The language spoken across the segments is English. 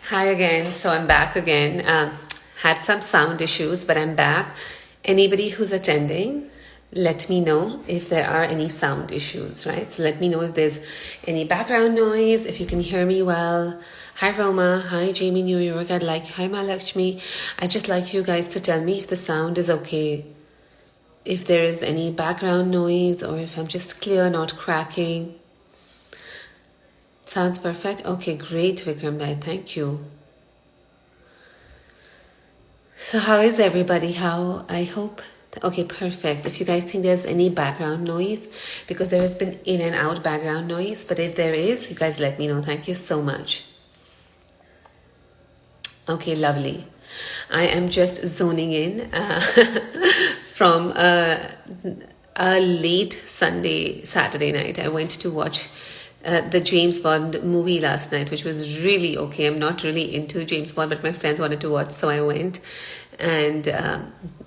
Hi again. So I'm back again. Had some sound issues, but I'm back. Anybody who's attending, let me know if there are any sound issues, right? So let me know if there's any background noise, if you can hear me well. Hi Roma. Hi Jamie New York. Hi Malakshmi. I'd just like you guys to tell me if the sound is okay. If there is any background noise or if I'm just clear, not cracking. Sounds perfect. Okay, great, Vikram Bhai. Thank you. So how is everybody? I hope. Okay, perfect. If you guys think there's any background noise, because there has been in and out background noise, but if there is, you guys let me know. Thank you so much. Okay, lovely. I am just zoning in from a late Saturday night. I went to watch the James Bond movie last night, which was really okay. I'm not really into James Bond, but my friends wanted to watch, so I went. And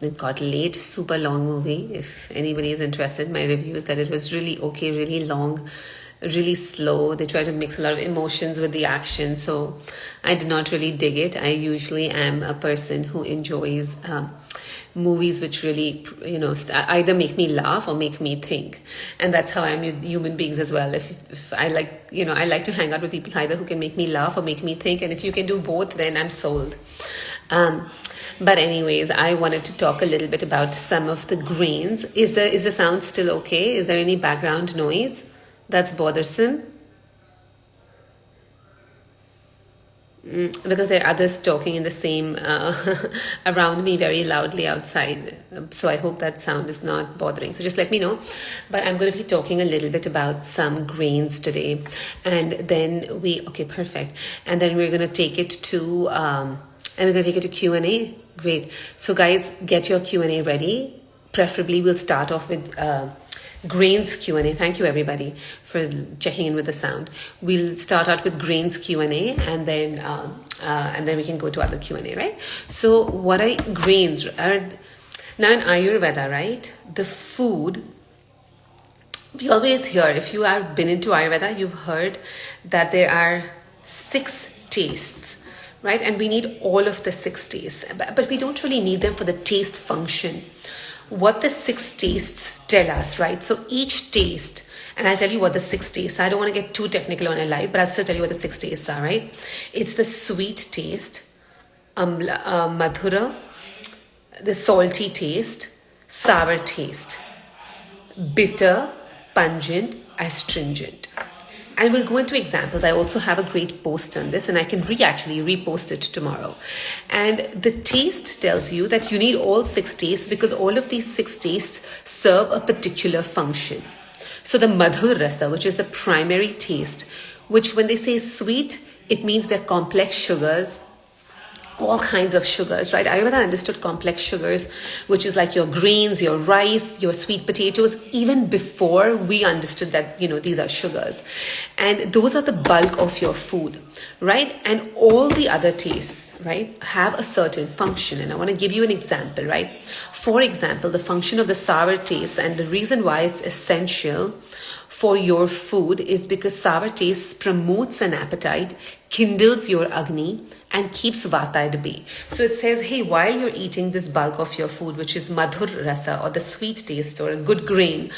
it got late, super long movie. If anybody is interested, my review is that it was really okay, really long, really slow. They try to mix a lot of emotions with the action, so I did not really dig it. I usually am a person who enjoys movies which really, either make me laugh or make me think, and that's how I am with human beings as well. If I like, I like to hang out with people either who can make me laugh or make me think, and if you can do both, then I'm sold. But anyways, I wanted to talk a little bit about some of the grains. Is the sound still okay? Is there any background noise that's bothersome? Because there are others talking in the same around me very loudly outside, so I hope that sound is not bothering. So just let me know. But I'm going to be talking a little bit about some grains today, and then okay, perfect. And then we're going to take it to Q&A. Great. So guys, get your Q&A ready. Preferably we'll start off with grains Q&A. Thank you everybody for checking in with the sound. We'll start out with grains Q&A, and then we can go to other Q&A, right? So what are grains? Now in Ayurveda, right, the food, we always hear, if you have been into Ayurveda, you've heard that there are 6 tastes, right? And we need all of the 6 tastes, but we don't really need them for the taste function. What the 6 tastes tell us, right? So each taste, and I'll tell you what the 6 tastes are. I don't want to get too technical on a live, but I'll still tell you what the 6 tastes are, right? It's the sweet taste, madhura, the salty taste, sour taste, bitter, pungent, astringent. And we'll go into examples. I also have a great post on this, and I can actually repost it tomorrow. And the taste tells you that you need all 6 tastes, because all of these 6 tastes serve a particular function. So the madhur rasa, which is the primary taste, which when they say sweet, it means they're complex sugars, all kinds of sugars, right? Ayurveda understood complex sugars, which is like your grains, your rice, your sweet potatoes, even before we understood that, these are sugars. And those are the bulk of your food, right? And all the other tastes, right, have a certain function. And I want to give you an example, right? For example, the function of the sour taste, and the reason why it's essential for your food is because sour taste promotes an appetite, kindles your agni, and keeps vata at bay. So it says, hey, while you're eating this bulk of your food, which is madhur rasa, or the sweet taste, or a good grain,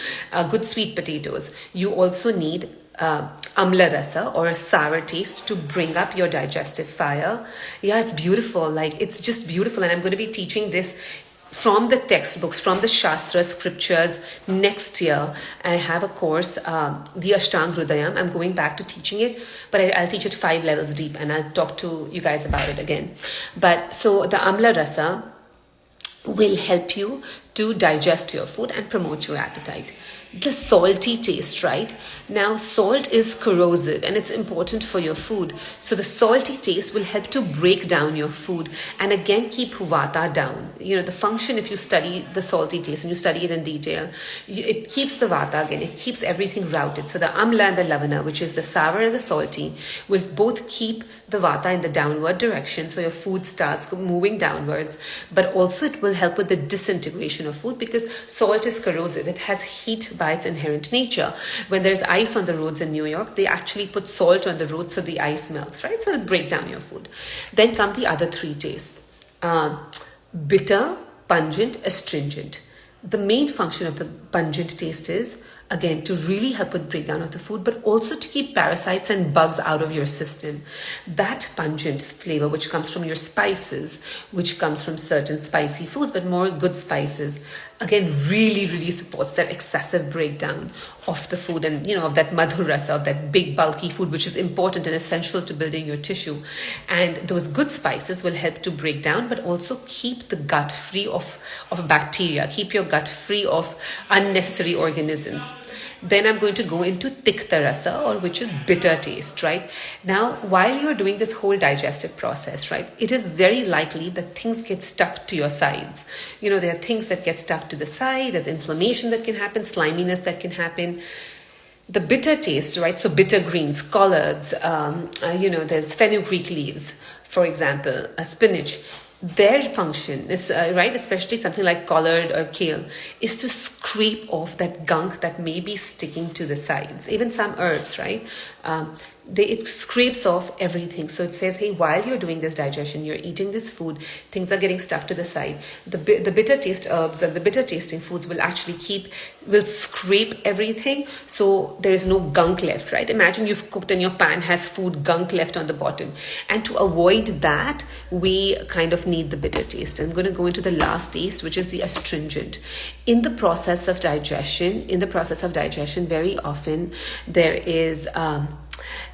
good sweet potatoes, you also need amla rasa, or a sour taste, to bring up your digestive fire. Yeah, it's beautiful. It's just beautiful. And I'm going to be teaching this from the textbooks, from the Shastra scriptures. Next year, I have a course, the Ashtang Hrudayam. I'm going back to teaching it, but I'll teach it 5 levels deep, and I'll talk to you guys about it again. But so the Amla Rasa will help you to digest your food and promote your appetite. The salty taste, right? Now, salt is corrosive and it's important for your food. So the salty taste will help to break down your food and again keep vata down. The function, if you study the salty taste and you study it in detail, it keeps the vata again, it keeps everything routed. So the amla and the lavana, which is the sour and the salty, will both keep the vata in the downward direction, so your food starts moving downwards, but also it will help with the disintegration of food, because salt is corrosive. It has heat by its inherent nature. When there's ice on the roads in New York, they actually put salt on the road so the ice melts, right? So it'll break down your food. Then come the other three tastes. Bitter, pungent, astringent. The main function of the pungent taste is, again, to really help with breakdown of the food, but also to keep parasites and bugs out of your system. That pungent flavor, which comes from your spices, which comes from certain spicy foods, but more good spices, again, really, really supports that excessive breakdown of the food and, of that madhur rasa, of that big, bulky food, which is important and essential to building your tissue. And those good spices will help to break down, but also keep the gut free of bacteria, keep your gut free of unnecessary organisms. Then I'm going to go into tikta rasa, or which is bitter taste, right? Now, while you're doing this whole digestive process, right, it is very likely that things get stuck to your sides. There are things that get stuck to the side, there's inflammation that can happen, sliminess that can happen. The bitter taste, right? So bitter greens, collards, there's fenugreek leaves, for example, spinach. Their function is, right, especially something like collard or kale, is to scrape off that gunk that may be sticking to the sides. Even some herbs, right? It scrapes off everything. So it says, hey, while you're doing this digestion, you're eating this food, things are getting stuck to the side. The bitter taste herbs and the bitter tasting foods will actually will scrape everything, so there is no gunk left, right? Imagine you've cooked and your pan has food gunk left on the bottom. And to avoid that, we kind of need the bitter taste. I'm going to go into the last taste, which is the astringent. In the process of digestion, very often there is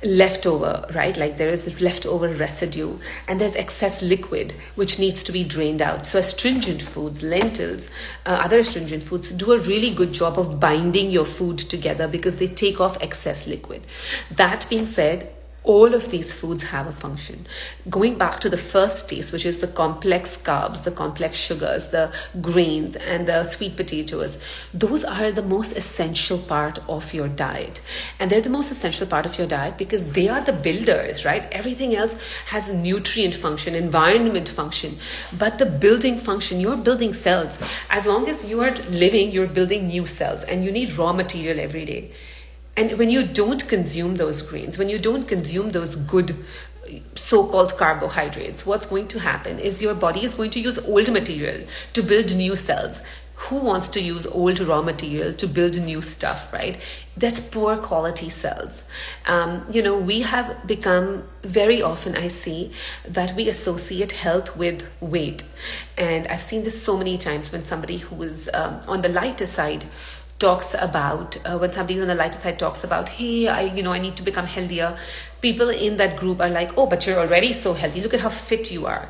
leftover, right? Like there is leftover residue and there's excess liquid which needs to be drained out. So astringent foods, lentils, other astringent foods do a really good job of binding your food together because they take off excess liquid. That being said, all of these foods have a function. Going back to the first taste, which is the complex carbs, the complex sugars, the grains, and the sweet potatoes, those are the most essential part of your diet. And they're the most essential part of your diet because they are the builders, right? Everything else has nutrient function, environment function, but the building function, you're building cells. As long as you are living, you're building new cells, and you need raw material every day. And when you don't consume those grains, when you don't consume those good so-called carbohydrates, what's going to happen is your body is going to use old material to build new cells. Who wants to use old raw material to build new stuff, right? That's poor quality cells. We have become, very often I see that we associate health with weight. And I've seen this so many times when somebody who is on the lighter side talks about, hey, I need to become healthier. People in that group are like, oh, but you're already so healthy. Look at how fit you are.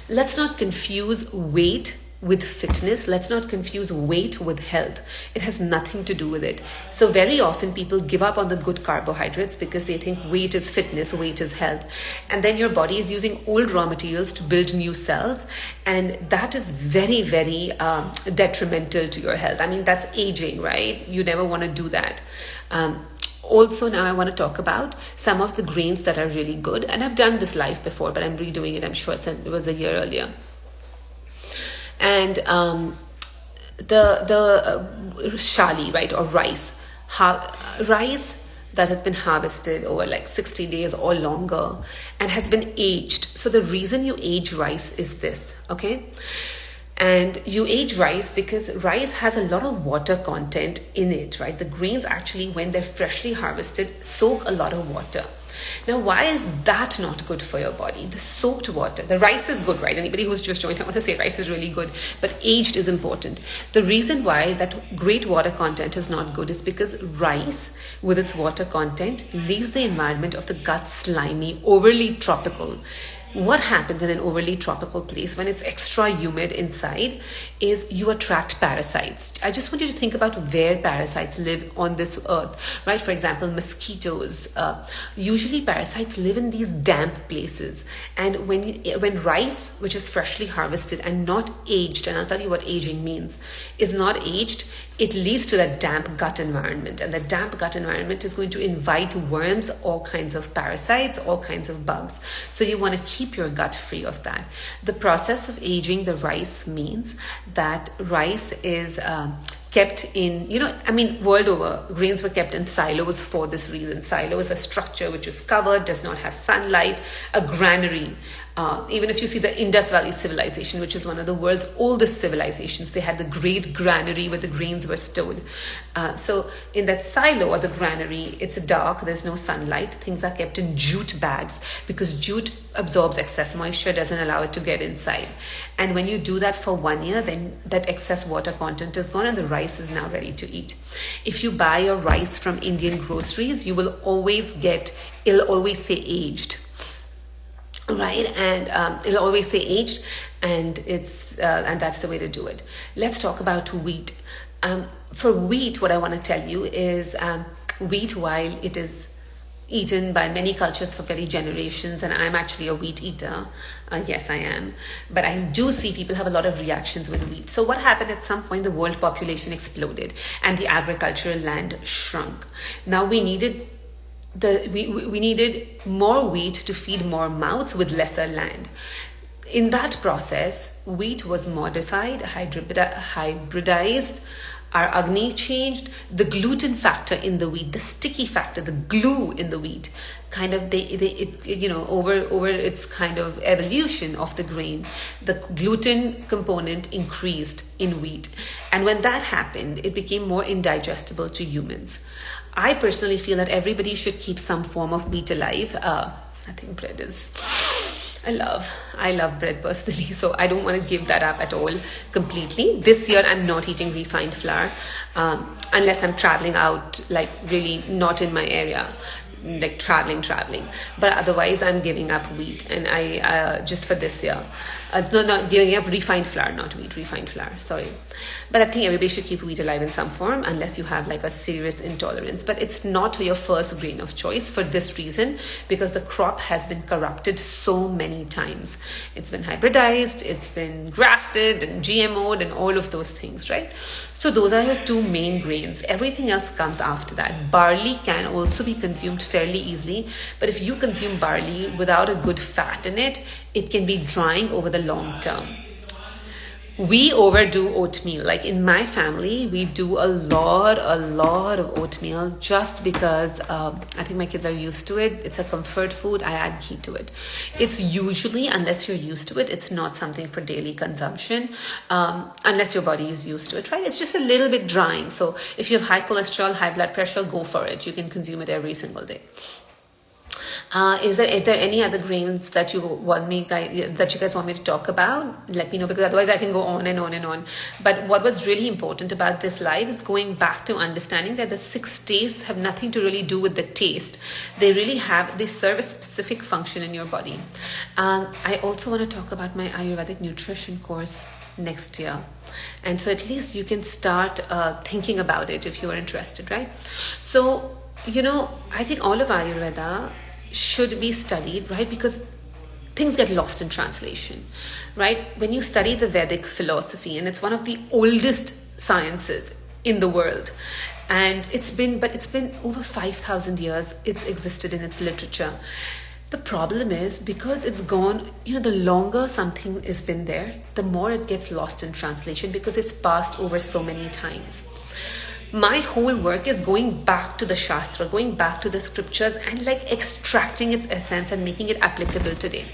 Let's not confuse weight with fitness. Let's not confuse weight with health. It has nothing to do with it. So very often people give up on the good carbohydrates because they think weight is fitness, weight is health. And then your body is using old raw materials to build new cells. And that is very, very detrimental to your health. I mean, that's aging, right? You never want to do that. Also, now I want to talk about some of the grains that are really good. And I've done this live before, but I'm redoing it. I'm sure it was a year earlier. And the shali, right, or rice, rice that has been harvested over like 60 days or longer and has been aged. So the reason you age rice is this, okay? And you age rice because rice has a lot of water content in it, right? The grains actually, when they're freshly harvested, soak a lot of water. Now, why is that not good for your body? The soaked water. The rice is good, right? Anybody who's just joined, I want to say rice is really good, but aged is important. The reason why that great water content is not good is because rice, with its water content, leaves the environment of the gut slimy, overly tropical. What happens in an overly tropical place when it's extra humid inside is you attract parasites. I just want you to think about where parasites live on this earth, right? For example, mosquitoes. Usually parasites live in these damp places. And when rice, which is freshly harvested and not aged, and I'll tell you what aging means, is not aged, it leads to that damp gut environment. And the damp gut environment is going to invite worms, all kinds of parasites, all kinds of bugs. So you want to keep your gut free of that. The process of aging the rice means that rice is kept in, world over, grains were kept in silos for this reason. Silo is a structure which is covered, does not have sunlight, a granary. Even if you see the Indus Valley civilization, which is one of the world's oldest civilizations, they had the great granary where the grains were stored. So in that silo or the granary, it's dark, there's no sunlight. Things are kept in jute bags because jute absorbs excess moisture, doesn't allow it to get inside. And when you do that for 1 year, then that excess water content is gone and the rice is now ready to eat. If you buy your rice from Indian groceries, you will always it'll always say aged. Right, and it'll always say aged, and and that's the way to do it. Let's talk about wheat. For wheat, what I want to tell you is wheat, while it is eaten by many cultures for very generations, and I'm actually a wheat eater. Yes, I am. But I do see people have a lot of reactions with wheat. So what happened at some point, the world population exploded and the agricultural land shrunk. Now we needed we needed more wheat to feed more mouths with lesser land. In that process, wheat was modified, hybridized, our agni changed, the gluten factor in the wheat, the sticky factor, the glue in the wheat, kind of over its kind of evolution of the grain, the gluten component increased in wheat. And when that happened, it became more indigestible to humans. I personally feel that everybody should keep some form of wheat alive. I think bread is... I love bread personally, so I don't want to give that up at all completely. This year, I'm not eating refined flour unless I'm traveling out, like really not in my area, like traveling. But otherwise, I'm giving up wheat, and I just for this year. Not giving up refined flour, not wheat, refined flour, sorry. But I think everybody should keep wheat alive in some form unless you have like a serious intolerance. But it's not your first grain of choice for this reason, because the crop has been corrupted so many times. It's been hybridized, it's been grafted and GMO'd and all of those things, right? So those are your two main grains. Everything else comes after that. Barley can also be consumed fairly easily, but if you consume barley without a good fat in it, it can be drying over the long term. We overdo oatmeal. Like in my family, we do a lot of oatmeal just because I think my kids are used to it. It's a comfort food. I add ghee to it. It's usually, unless you're used to it, it's not something for daily consumption, unless your body is used to it, right? It's just a little bit drying. So if you have high cholesterol, high blood pressure, go for it. You can consume it every single day. Is there any other grains that you guys want me to talk about? Let me know, because otherwise I can go on and on and on. But what was really important about this live is going back to understanding that the 6 tastes have nothing to really do with the taste. They serve a specific function in your body. I also want to talk about my Ayurvedic nutrition course next year. And so at least you can start thinking about it if you are interested, right? So, I think all of Ayurveda should be studied, right? Because things get lost in translation, right? When you study the Vedic philosophy, and it's one of the oldest sciences in the world, and it's been over 5,000 years it's existed in its literature. The problem is, because it's gone, the longer something has been there, the more it gets lost in translation because it's passed over so many times. My whole work is going back to the Shastra, going back to the scriptures and like extracting its essence and making it applicable today.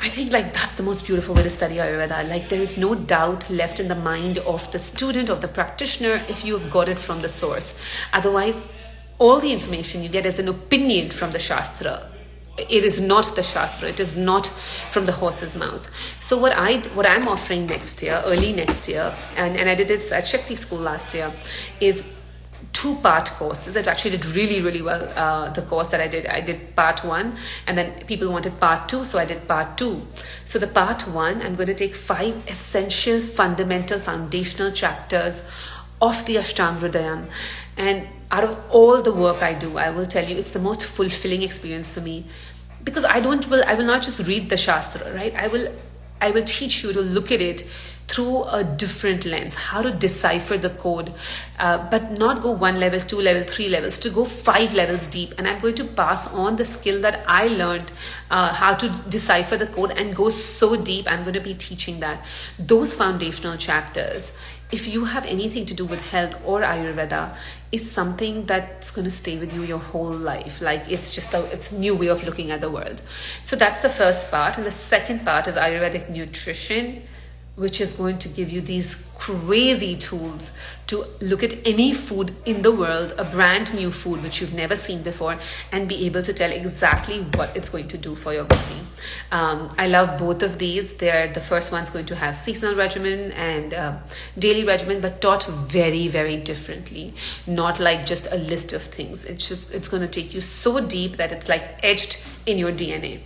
I think like that's the most beautiful way to study Ayurveda. Like there is no doubt left in the mind of the student, of the practitioner, if you have got it from the source. Otherwise, all the information you get is an opinion from the Shastra. It is not the Shastra. It is not from the horse's mouth. So what I'm offering next year, early next year, and I did it at Shakti School last year, is 2-part courses. It actually did really, really well. The course that I did part 1, and then people wanted part 2, so I did part 2. So the part 1, I'm going to take 5 essential, fundamental, foundational chapters of the Ashtanga Hridayam. And out of all the work I do, I will tell you, it's the most fulfilling experience for me, because I will not just read the Shastra, right? I will teach you to look at it through a different lens, how to decipher the code, but not go 1 level, 2 level, 3 levels, to go 5 levels deep. And I'm going to pass on the skill that I learned, how to decipher the code and go so deep. I'm going to be teaching that. Those foundational chapters, if you have anything to do with health or Ayurveda, is something that's going to stay with you your whole life. Like, it's a new way of looking at the world. So that's the first part. And the second part is Ayurvedic nutrition, which is going to give you these crazy tools to look at any food in the world, a brand new food which you've never seen before, and be able to tell exactly what it's going to do for your body. I love both of these. The first one's going to have seasonal regimen and daily regimen, but taught very, very differently. Not like just a list of things. It's going to take you so deep that it's like etched in your DNA.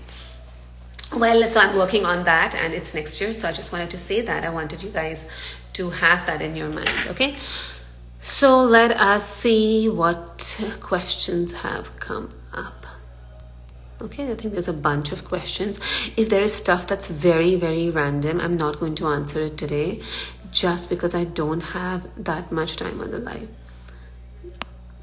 Well, so I'm working on that, and it's next year. So I just wanted to say that. I wanted you guys to have that in your mind, okay? So let us see what questions have come up. Okay, I think there's a bunch of questions. If there is stuff that's very, very random, I'm not going to answer it today, just because I don't have that much time on the live.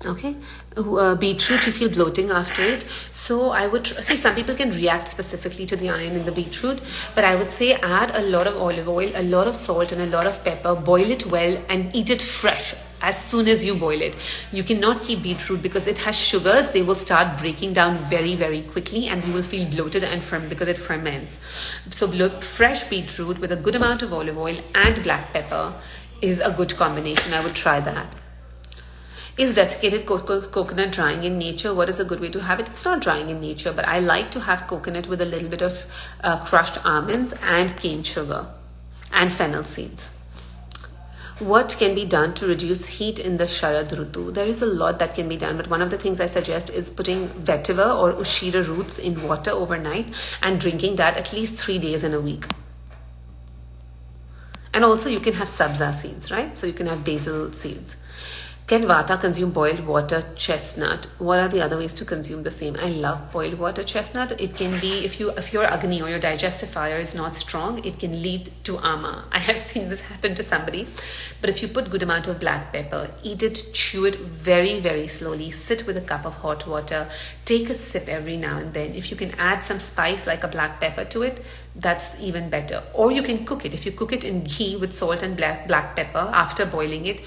Okay, beetroot, you feel bloating after it. So I would say some people can react specifically to the iron in the beetroot, but I would say add a lot of olive oil, a lot of salt, and a lot of pepper. Boil it well and eat it fresh as soon as you boil it. You cannot keep beetroot because it has sugars. They will start breaking down very, very quickly, and you will feel bloated and firm because it ferments. So fresh beetroot with a good amount of olive oil and black pepper is a good combination. I would try that. Is desiccated coconut drying in nature? What is a good way to have it? It's not drying in nature, but I like to have coconut with a little bit of crushed almonds and cane sugar and fennel seeds. What can be done to reduce heat in the Sharad Rutu? There is a lot that can be done, but one of the things I suggest is putting vetiver or ushira roots in water overnight and drinking that at least 3 days in a week. And also you can have sabza seeds, right? So you can have basil seeds. Can Vata consume boiled water chestnut? What are the other ways to consume the same? I love boiled water chestnut. It can be, if your agni or your digestive fire is not strong, it can lead to ama. I have seen this happen to somebody. But if you put good amount of black pepper, eat it, chew it very, very slowly, sit with a cup of hot water, take a sip every now and then. If you can add some spice like a black pepper to it, that's even better. Or you can cook it. If you cook it in ghee with salt and black pepper after boiling it,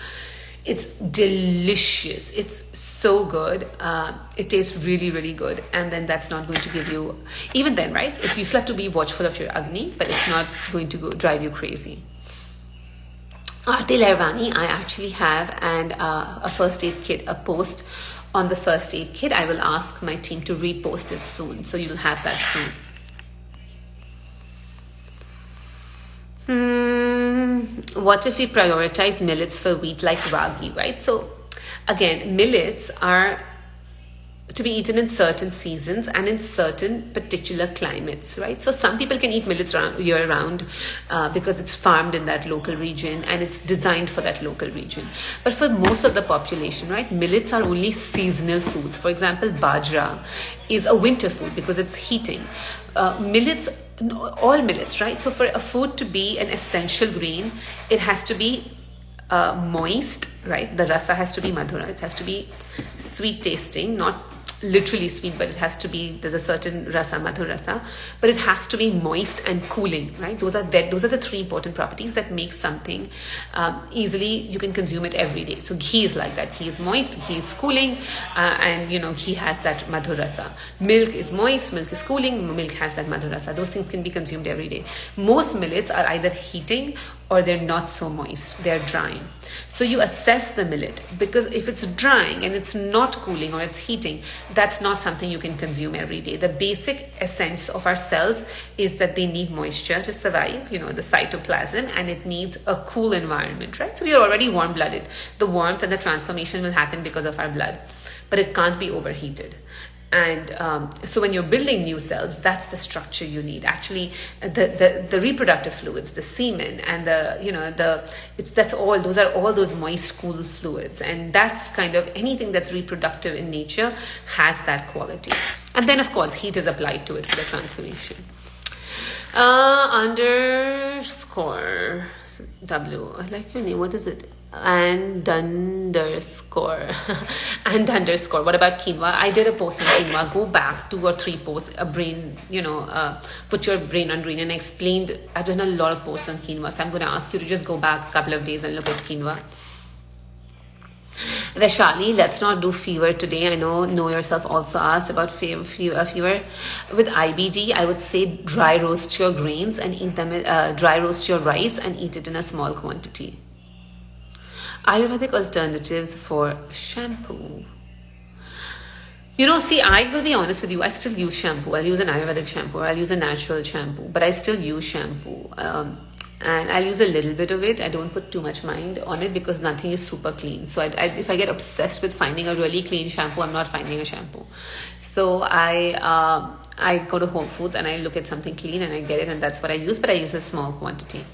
it's delicious. It's so good. It tastes really, really good. And then that's not going to give you, even then, right? If you still have to be watchful of your agni, but it's not going to drive you crazy. Aarti Lervani, I actually have a first aid kit, a post on the first aid kit. I will ask my team to repost it soon. So you'll have that soon. What if we prioritize millets for wheat like ragi, right? So again, millets are to be eaten in certain seasons and in certain particular climates, right? So some people can eat millets year round because it's farmed in that local region and it's designed for that local region. But for most of the population, right, millets are only seasonal foods. For example, bajra is a winter food because it's heating. Millets, all millets, right? So for a food to be an essential grain, it has to be moist, right? The rasa has to be madhura. It has to be sweet tasting, not literally sweet, but it has to be, there's a certain rasa, madhur rasa, but it has to be moist and cooling, right? Those are the three important properties that make something easily, you can consume it every day. So ghee is like that. Ghee is moist, ghee is cooling, and ghee has that madhur rasa. Milk is moist, milk is cooling, milk has that madhur rasa. Those things can be consumed every day. Most millets are either heating or they're not so moist, they're drying. So you assess the millet, because if it's drying and it's not cooling or it's heating, that's not something you can consume every day. The basic essence of our cells is that they need moisture to survive, the cytoplasm, and it needs a cool environment, right? So we are already warm-blooded. The warmth and the transformation will happen because of our blood, but it can't be overheated. And so when you're building new cells, that's the structure you need. Actually, the reproductive fluids, the semen, and those are all those moist, cool fluids, and that's kind of anything that's reproductive in nature has that quality. And then, of course, heat is applied to it for the transformation. Underscore. W. I like your name. What is it? And underscore. And underscore. What about quinoa? I did a post on quinoa. Go back 2 or 3 posts. A brain, put your brain on green. And I explained. I've done a lot of posts on quinoa. So I'm going to ask you to just go back a couple of days and look at quinoa. Vaishali, let's not do fever today. I know yourself also asked about fever. With IBD, I would say dry roast your grains and eat them, dry roast your rice and eat it in a small quantity. Ayurvedic alternatives for shampoo. See, I will be honest with you, I still use shampoo. I'll use an Ayurvedic shampoo, or I'll use a natural shampoo, but I still use shampoo. And I'll use a little bit of it. I don't put too much mind on it because nothing is super clean. So if I get obsessed with finding a really clean shampoo, I'm not finding a shampoo. So I go to Whole Foods and I look at something clean and I get it, and that's what I use, but I use a small quantity.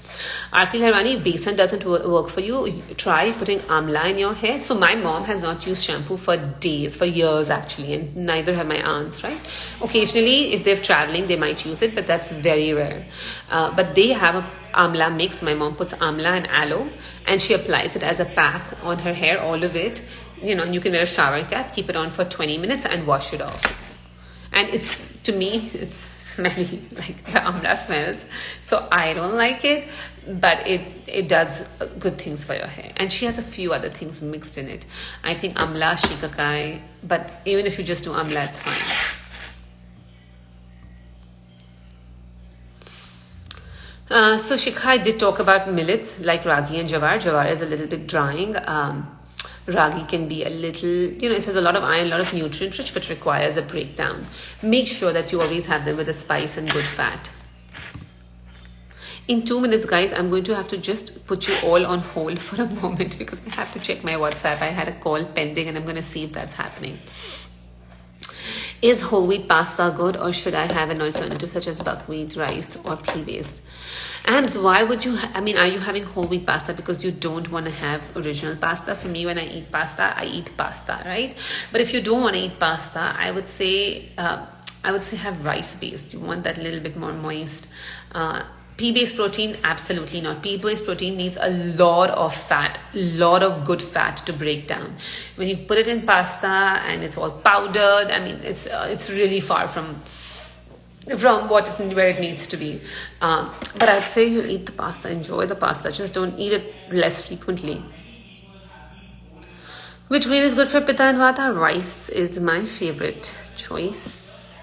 Aarti Harwani, if besan doesn't work for you, try putting amla in your hair. So my mom has not used shampoo for years actually, and neither have my aunts, right? Occasionally, if they're traveling, they might use it, but that's very rare. But they have a amla mix. My mom puts amla and aloe and she applies it as a pack on her hair, all of it. And you can wear a shower cap, keep it on for 20 minutes and wash it off. And to me, it's smelly, like the amla smells. So I don't like it, but it does good things for your hair. And she has a few other things mixed in it. I think amla, shikakai, but even if you just do amla, it's fine. So Shikha did talk about millets like ragi and jawar. Jawar is a little bit drying. Ragi can be a little, it has a lot of iron, a lot of nutrient rich, but requires a breakdown. Make sure that you always have them with a spice and good fat. In 2 minutes, guys, I'm going to have to just put you all on hold for a moment because I have to check my WhatsApp. I had a call pending and I'm going to see if that's happening. Is whole wheat pasta good, or should I have an alternative such as buckwheat, rice, or pea-based? Ams, why would you, are you having whole wheat pasta because you don't want to have original pasta? For me, when I eat pasta, right? But if you don't want to eat pasta, I would say have rice-based. You want that little bit more moist. Pea-based protein, absolutely not. Pea-based protein needs a lot of fat, lot of good fat to break down. When you put it in pasta and it's all powdered, it's really far from where it needs to be. But I'd say you eat the pasta, enjoy the pasta, just don't eat it less frequently. Which grain is good for Pitta and Vata? Rice is my favorite choice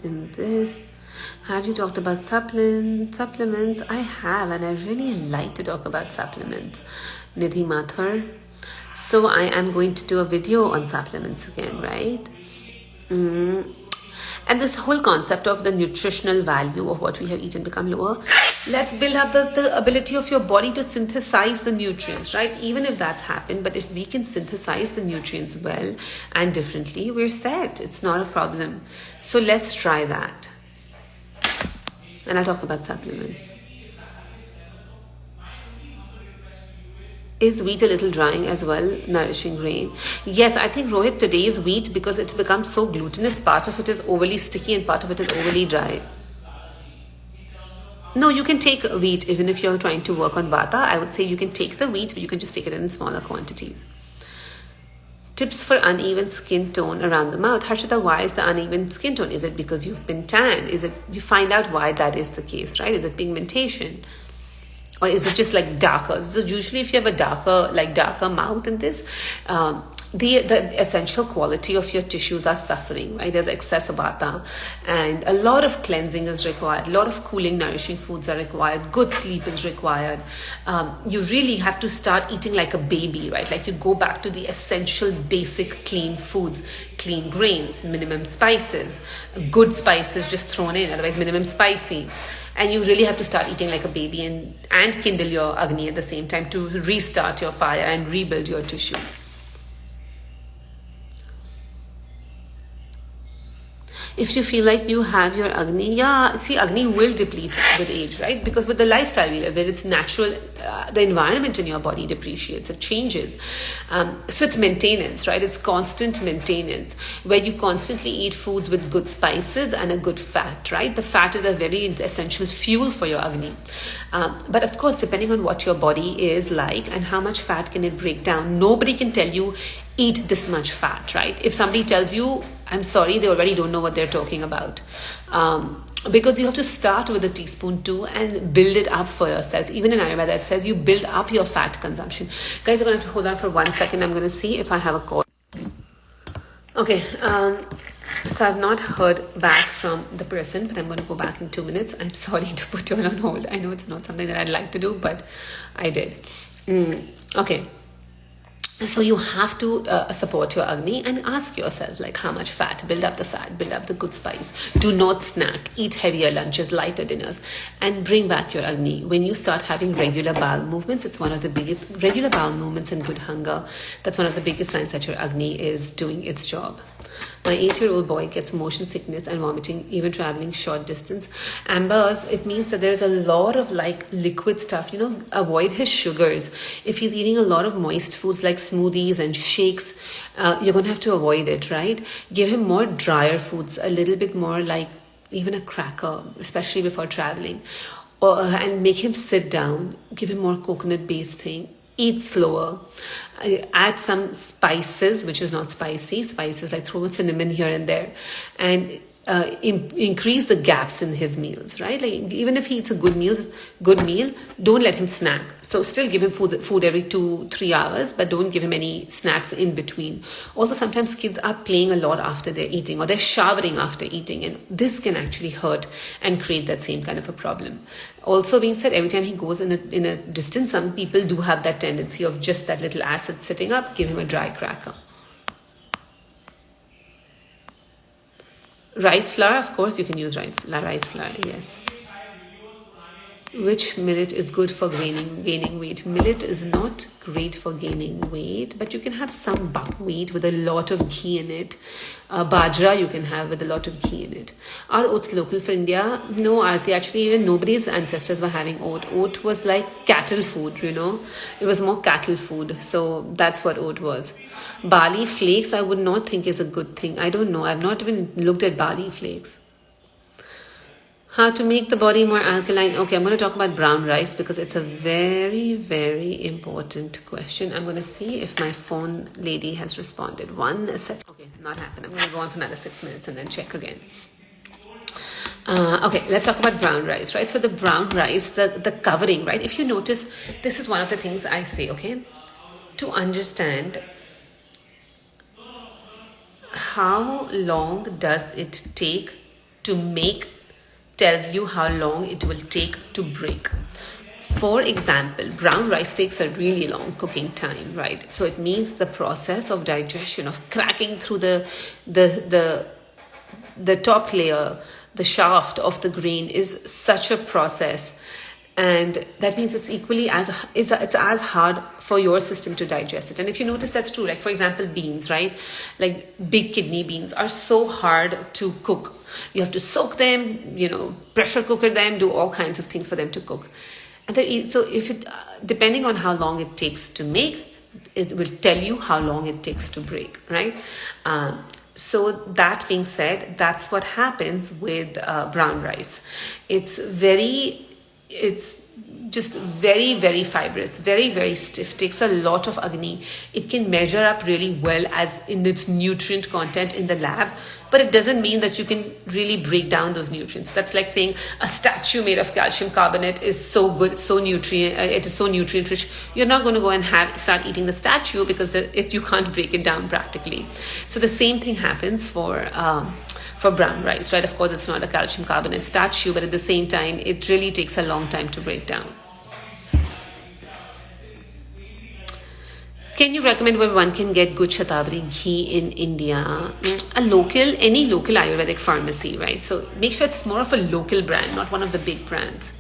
in this. Have you talked about supplements? I have, and I really like to talk about supplements. Nidhi Mathur. So I am going to do a video on supplements again, right? And this whole concept of the nutritional value of what we have eaten become lower. Let's build up the ability of your body to synthesize the nutrients, right? Even if that's happened, but if we can synthesize the nutrients well and differently, we're set. It's not a problem. So let's try that. And I'll talk about supplements. Is wheat a little drying as well, nourishing grain? Yes, I think Rohit, today's wheat, because it's become so glutinous, part of it is overly sticky and part of it is overly dry. No, you can take wheat even if you're trying to work on Vata. I would say you can take the wheat, but you can just take it in smaller quantities. Tips for uneven skin tone around the mouth. Harshita, why is the uneven skin tone? Is it because you've been tanned? You find out why that is the case, right? Is it pigmentation? Or is it just like darker? So usually if you have a darker mouth in this, the essential quality of your tissues are suffering, right? There's excess vata and a lot of cleansing is required. A lot of cooling, nourishing foods are required. Good sleep is required. You really have to start eating like a baby, right? Like you go back to the essential basic clean foods, clean grains, minimum spices, good spices just thrown in, otherwise minimum spicy. And you really have to start eating like a baby and kindle your agni at the same time to restart your fire and rebuild your tissue. If you feel like you have your agni, yeah, see, agni will deplete with age, right? Because with the lifestyle we live in, it's natural, the environment in your body depreciates, it changes. So it's maintenance, right? It's constant maintenance, where you constantly eat foods with good spices and a good fat, right? The fat is a very essential fuel for your agni. But of course, depending on what your body is like and how much fat can it break down, nobody can tell you eat this much fat, right? If somebody tells you, I'm sorry, they already don't know what they're talking about. Because you have to start with a teaspoon too and build it up for yourself. Even in Ayurveda, it says you build up your fat consumption. Guys, you're going to have to hold on for 1 second. I'm going to see if I have a call. Okay, so I've not heard back from the person, but I'm going to go back in 2 minutes. I'm sorry to put you all on hold. I know it's not something that I'd like to do, but I did. Okay. So you have to support your agni and ask yourself, like, how much fat? Build up the fat, build up the good spice. Do not snack, eat heavier lunches, lighter dinners, and bring back your agni. When you start having regular bowel movements, it's one of the biggest, regular bowel movements and good hunger, that's one of the biggest signs that your agni is doing its job. My 8-year-old boy gets motion sickness and vomiting, even traveling short distance. Ambers, it means that there's a lot of like liquid stuff, avoid his sugars. If he's eating a lot of moist foods like smoothies and shakes, you're going to have to avoid it, right? Give him more drier foods, a little bit more like even a cracker, especially before traveling. And make him sit down, give him more coconut-based thing. Eat slower, add some spices, which is not spicy, spices like throw cinnamon here and there, and increase the gaps in his meals, right? Like even if he eats a good meal, don't let him snack. So still give him food every 2-3 hours, but don't give him any snacks in between. Also, sometimes kids are playing a lot after they're eating, or they're showering after eating, and this can actually hurt and create that same kind of a problem. Also being said, every time he goes in a distance, some people do have that tendency of just that little acid sitting up. Give him a dry cracker. Rice flour, of course, you can use rice flour, yes. Which millet is good for gaining weight? Millet is not great for gaining weight, but you can have some buckwheat with a lot of ghee in it. Bajra you can have with a lot of ghee in it. Are oats local for India? No, Aarti. Actually, even nobody's ancestors were having oat. Oat was like cattle food, It was more cattle food. So that's what oat was. Barley flakes, I would not think is a good thing. I don't know. I've not even looked at barley flakes. How to make the body more alkaline? Okay, I'm going to talk about brown rice because it's a very, very important question. I'm going to see if my phone lady has responded. 1 second. Okay, not happened. I'm going to go on for another 6 minutes and then check again. Okay, let's talk about brown rice, right? So the brown rice, the covering, right? If you notice, this is one of the things I say, okay? To understand how long does it take to make tells you how long it will take to break. For example, brown rice takes a really long cooking time, right? So it means the process of digestion, of cracking through the top layer, the shaft of the grain is such a process. And that means it's equally it's as hard for your system to digest it. And if you notice, that's true. Like, for example, beans, right? Like big kidney beans are so hard to cook. You have to soak them, pressure cooker them, do all kinds of things for them to cook. And so depending on how long it takes to make, it will tell you how long it takes to break, right? So that being said, that's what happens with brown rice. It's just very, very fibrous, very, very stiff, takes a lot of agni. It can measure up really well as in its nutrient content in the lab, but it doesn't mean that you can really break down those nutrients. That's like saying a statue made of calcium carbonate is so good, it is so nutrient rich. You're not going to go and start eating the statue because you can't break it down practically. So the same thing happens for brown rice, right? Of course, it's not a calcium carbonate statue, but at the same time, it really takes a long time to break down. Can you recommend where one can get good Shatavari ghee in India? Any local Ayurvedic pharmacy, right? So make sure it's more of a local brand, not one of the big brands.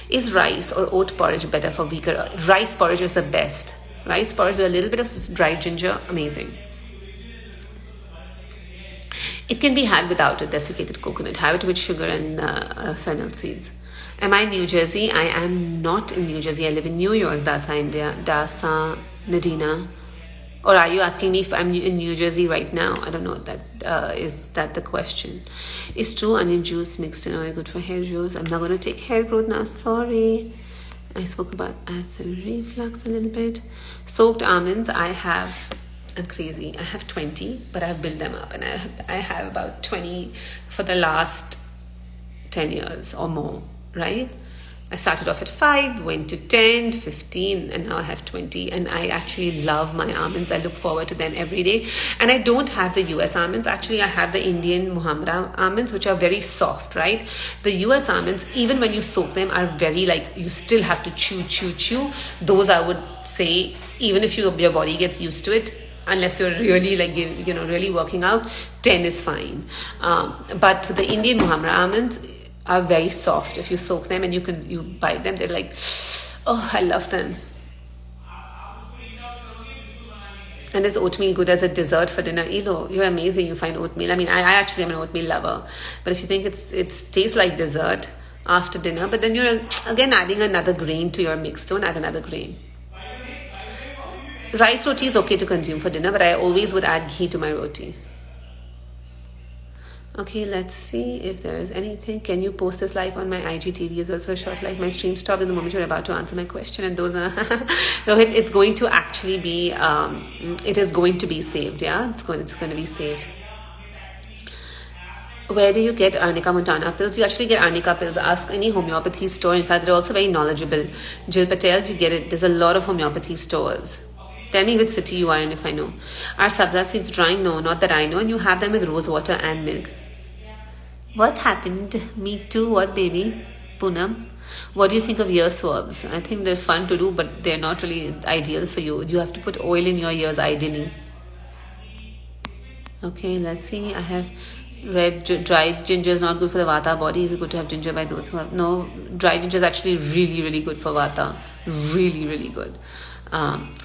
Is rice or oat porridge better for weaker? Rice porridge is the best. Rice porridge with a little bit of dried ginger, amazing. It can be had without a desiccated coconut. Have it with sugar and fennel seeds. Am I in New Jersey? I am not in New Jersey. I live in New York, Dasa, India. Dasa, Nadina. Or are you asking me if I'm in New Jersey right now? I don't know. Is that the question? Is true onion juice mixed in oil good for hair growth? I'm not going to take hair growth now. Sorry. I spoke about acid reflux a little bit. Soaked almonds, I'm crazy. I have 20, but I've built them up. And I have about 20 for the last 10 years or more, right? I started off at 5, went to 10, 15, and now I have 20. And I actually love my almonds. I look forward to them every day. And I don't have the US almonds. Actually, I have the Indian Muhammad almonds, which are very soft, right? The US almonds, even when you soak them, are very you still have to chew. Those I would say, even if your body gets used to it, unless you're really really working out, 10 is fine. But the Indian Muhammad almonds are very soft. If you soak them and you bite them, they're oh, I love them. And is oatmeal good as a dessert for dinner? Elo, you're amazing. You find oatmeal. I mean, I actually am an oatmeal lover. But if you think it tastes like dessert after dinner, but then you're again adding another grain to your mix. Don't add another grain. Rice roti is okay to consume for dinner, but I always would add ghee to my roti. Okay, let's see if there is anything. Can you post this live on my IGTV as well for a short live? My stream stopped in the moment you're about to answer my question, and those are Rohit, it's going to actually be it is going to be saved. Yeah, it's going to be saved. Where do you get Arnica montana pills? You actually get Arnica pills. Ask any homeopathy store. In fact, they're also very knowledgeable. Jill Patel, you get it. There's a lot of homeopathy stores. Tell me which city you are in if I know. Are sabza seeds drying? No, not that I know. And you have them with rose water and milk. What happened? Me too. What, baby? Poonam. What do you think of ear swabs? I think they're fun to do, but they're not really ideal for you. You have to put oil in your ears, ideally. Okay, let's see. I have read dried ginger is not good for the vata body. Is it good to have ginger by those who have? No, dried ginger is actually really, really good for vata. Really, really good.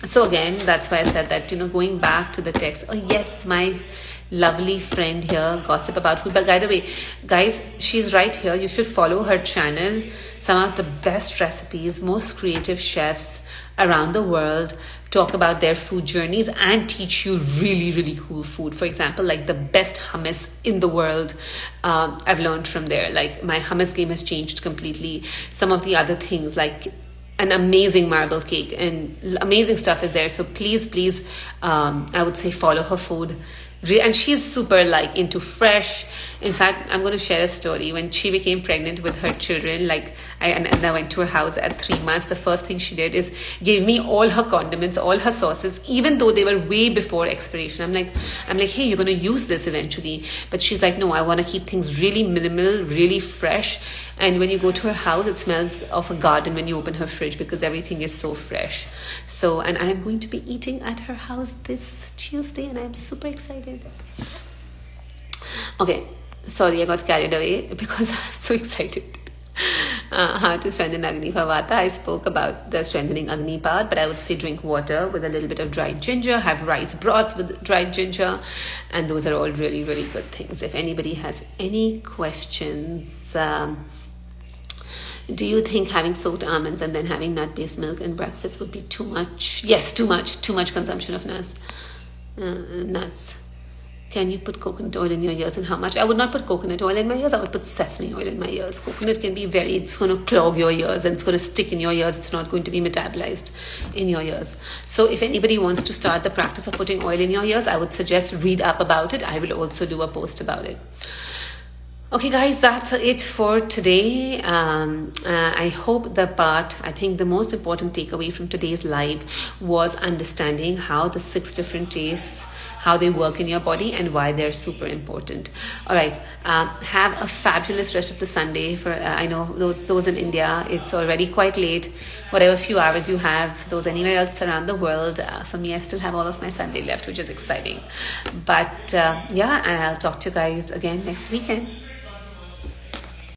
So again, that's why I said that, going back to the text. Oh yes, my lovely friend here, gossip about food. But by the way, guys, she's right here. You should follow her channel. Some of the best recipes, most creative chefs around the world talk about their food journeys and teach you really, really cool food. For example, like the best hummus in the world, I've learned from there. Like my hummus game has changed completely. Some of the other things, like an amazing marble cake and amazing stuff is there. So please, I would say follow her food. And she's super into fresh. In fact, I'm going to share a story. When she became pregnant with her children, I went to her house at 3 months. The first thing she did is gave me all her condiments, all her sauces, even though they were way before expiration. I'm like, hey, you're going to use this eventually. But she's like, no, I want to keep things really minimal, really fresh. And when you go to her house, it smells of a garden when you open her fridge because everything is so fresh. So, and I'm going to be eating at her house this Tuesday and I'm super excited. Okay, sorry, I got carried away because I'm so excited. How to strengthen Agni for Vata. I spoke about the strengthening Agni part, but I would say drink water with a little bit of dried ginger, have rice broths with dried ginger, and those are all really, really good things. If anybody has any questions, do you think having soaked almonds and then having nut-based milk in breakfast would be too much? Yes, too much consumption of nuts. Can you put coconut oil in your ears and how much? I would not put coconut oil in my ears. I would put sesame oil in my ears. Coconut can be it's going to clog your ears and it's going to stick in your ears. It's not going to be metabolized in your ears. So if anybody wants to start the practice of putting oil in your ears, I would suggest read up about it. I will also do a post about it. Okay, guys, that's it for today. I hope I think the most important takeaway from today's live was understanding how the 6 different tastes, how they work in your body and why they're super important. All right, have a fabulous rest of the Sunday. I know those in India, it's already quite late. Whatever few hours you have, those anywhere else around the world. For me, I still have all of my Sunday left, which is exciting. But and I'll talk to you guys again next weekend.